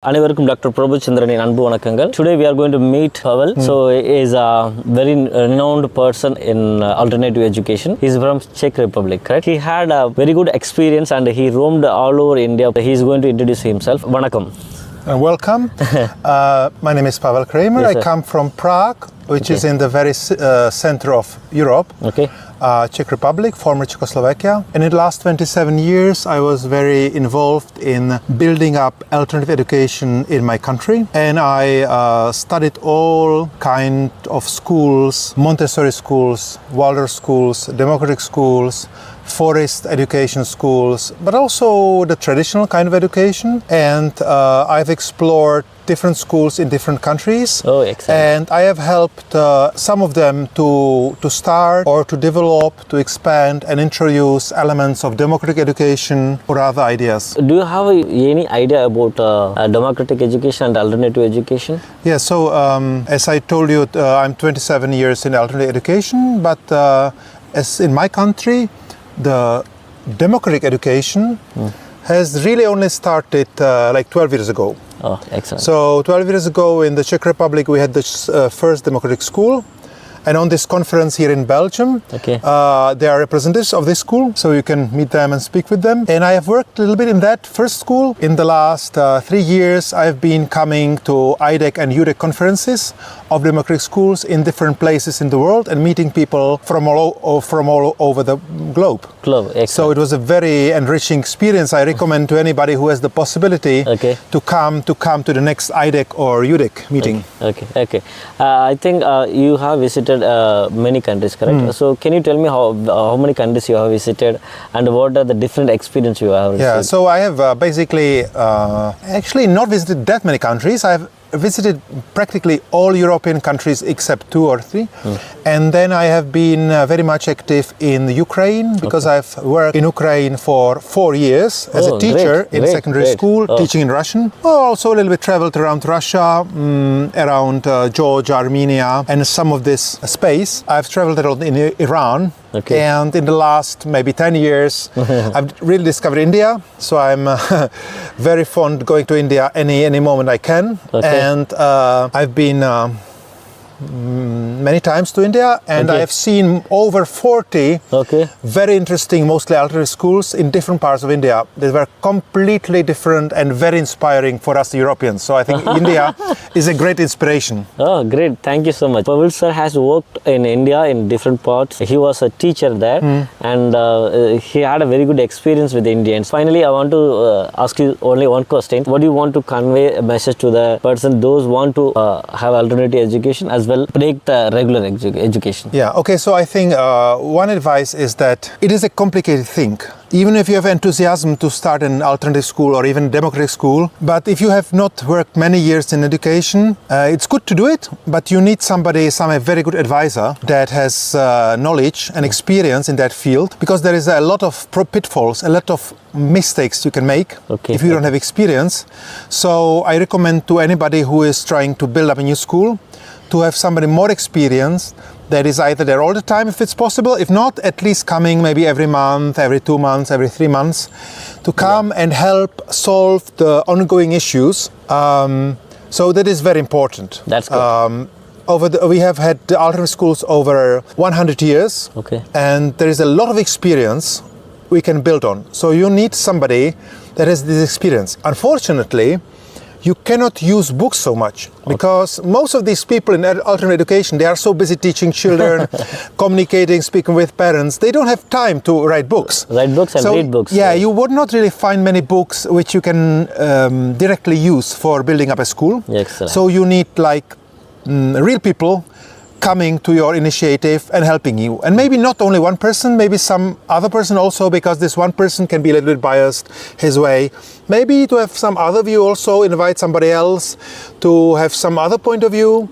அனைவருக்கும் டாக்டர் பிரபுச்சந்திரனின் அன்பு வணக்கங்கள். Today we are going to meet Pavel. So he is a very renowned person in alternative education. He is from Czech Republic, correct? He had a very good experience and he roamed all over India. He is going to introduce himself. Vanakkam. Welcome. My name is Pavel Kramer. Yes, I come from Prague, which is in the very center of Europe. Okay. Czech Republic, former Czechoslovakia. And in the last 27 years, I was very involved in building up alternative education in my country. And I studied all kind of schools, Montessori schools, Waldorf schools, democratic schools, forest education schools, but also the traditional kind of education. And I've explored different schools in different countries. Oh, excellent. And I have helped some of them to start or to develop, to expand and introduce elements of democratic education or other ideas. Do you have any idea about democratic education and alternative education? Yeah, so as I told you, I'm 27 years in alternative education, but as in my country, the democratic education has really only started like 12 years ago. Oh, excellent. So 12 years ago in the Czech Republic, we had the first democratic school. And on this conference here in Belgium, there are representatives of this school, so you can meet them and speak with them. And I have worked a little bit in that first school. In the last 3 years, I have been coming to IDEC and UDEC conferences of democratic schools in different places in the world and meeting people from all over the globe. Excellent. So it was a very enriching experience. I recommend to anybody who has the possibility to come to the next IDEC or UDEC meeting. Okay. I think you have visited many countries, correct? So can you tell me how many countries you have visited and what are the different experience you have received? Yeah, so I have basically actually not visited that many countries. I have visited practically all European countries except 2 or 3. And then I have been very much active in Ukraine because I've worked in Ukraine for 4 years as a teacher in secondary school, teaching in Russian. Also a little bit traveled around Russia, around Georgia, Armenia, and some of this space. I've traveled around in Iran. And in the last maybe 10 years, I've really discovered India. So I'm very fond going to India any moment I can. And I've been many times to India, and I have seen over 40 very interesting, mostly alternative schools in different parts of India. They were completely different and very inspiring for us Europeans. So I think India is a great inspiration. Oh, great. Thank you so much. Pavel sir has worked in India in different parts. He was a teacher there and he had a very good experience with Indians. Finally, I want to ask you only one question. What do you want to convey a message to the person, those who want to have alternative education as well break the regular education? Yeah, okay, so I think one advice is that it is a complicated thing. Even if you have enthusiasm to start an alternative school or even democratic school, but if you have not worked many years in education, it's good to do it, but you need a very good advisor that has knowledge and experience in that field, because there is a lot of pitfalls, a lot of mistakes you can make if you don't have experience. So I recommend to anybody who is trying to build up a new school to have somebody more experienced that is either there all the time if it's possible, if not, at least coming maybe every month, every 2 months, every 3 months to come and help solve the ongoing issues. So that is very important. That's good. We have had alternative schools over 100 years, and there is a lot of experience we can build on. So you need somebody that has this experience. Unfortunately, you cannot use books so much because most of these people in alternate education, they are so busy teaching children, communicating, speaking with parents, they don't have time to write books. Write books and read books. Yeah, you would not really find many books which you can directly use for building up a school. Excellent. So you need like real people coming to your initiative and helping you. And maybe not only one person, maybe some other person also, because this one person can be a little bit biased his way. Maybe to have some other view also, invite somebody else to have some other point of view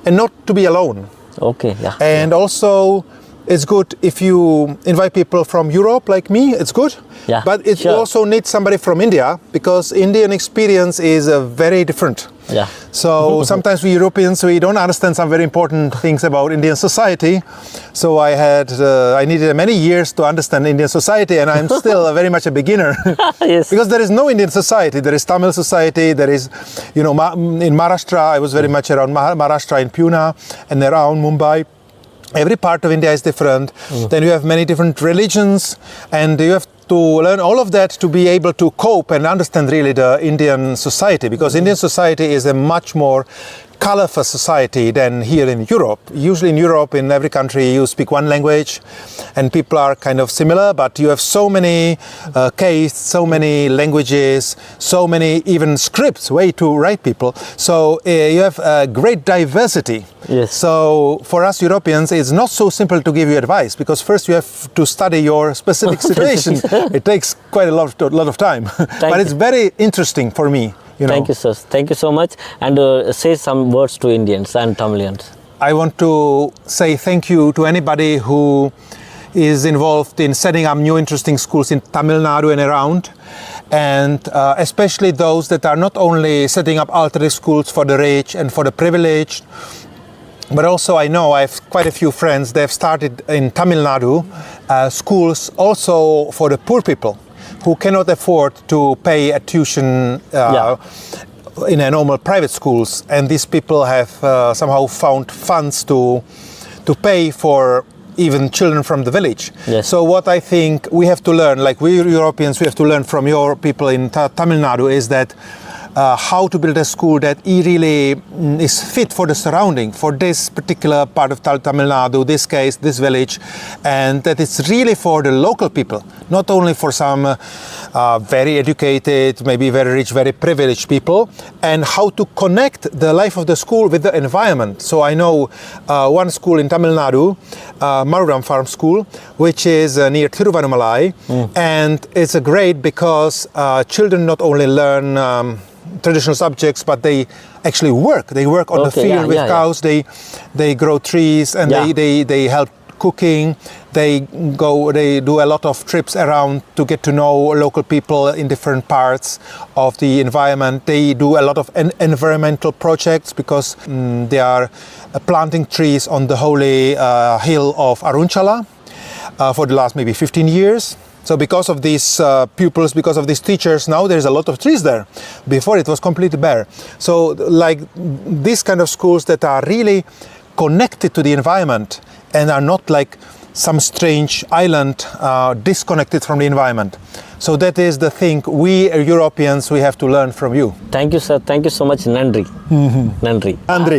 and not to be alone. Okay, yeah. And also It's good if you invite people from Europe like me, it's good. Yeah, But it sure. also needs somebody from India because Indian experience is very different. Yeah. So sometimes we Europeans, we don't understand some very important things about Indian society. So I needed many years to understand Indian society, and I'm still very much a beginner. Yes. Because there is no Indian society. There is Tamil society. There is, in Maharashtra, I was very much around Maharashtra in Pune and around Mumbai. Every part of India is different. Then you have many different religions, and you have to learn all of that to be able to cope and understand really the Indian society, because Indian society is a much more colorful society than here in Europe. Usually in Europe, in every country, you speak one language and people are kind of similar, but you have so many castes, so many languages, so many even scripts, way to write people. So you have a great diversity. Yes. So for us Europeans, it's not so simple to give you advice, because first you have to study your specific situation. It takes quite a lot of time. But it's very interesting for me. Thank you, sir. Thank you so much. And say some words to Indians and Tamilians. I want to say thank you to anybody who is involved in setting up new interesting schools in Tamil Nadu and around, and especially those that are not only setting up alternative schools for the rich and for the privileged, but also I know I have quite a few friends. They have started in Tamil Nadu schools also for the poor people who cannot afford to pay a tuition in a normal private schools, and these people have somehow found funds to pay for even children from the village. Yes. So what I think we have to learn, like we Europeans, we have to learn from your people in Tamil Nadu, is that how to build a school that really is fit for the surrounding, for this particular part of Tamil Nadu, this case, this village, and that it's really for the local people, not only for some very educated, maybe very rich, very privileged people, and how to connect the life of the school with the environment. So I know one school in Tamil Nadu, Maruram Farm School, which is near Thiruvannamalai, and it's great because children not only learn traditional subjects, but they actually work. They work on the field with cows. They grow trees, and they help cooking. They do a lot of trips around to get to know local people in different parts of the environment. They do a lot of environmental projects because they are planting trees on the holy hill of Arunchala for the last maybe 15 years. So because of these pupils, because of these teachers, now there's a lot of trees there. Before it was completely bare. So like these kind of schools that are really connected to the environment and are not like some strange island disconnected from the environment. So that is the thing we Europeans, we have to learn from you. Thank you, sir. Thank you so much. Nandri. Nandri. Andri.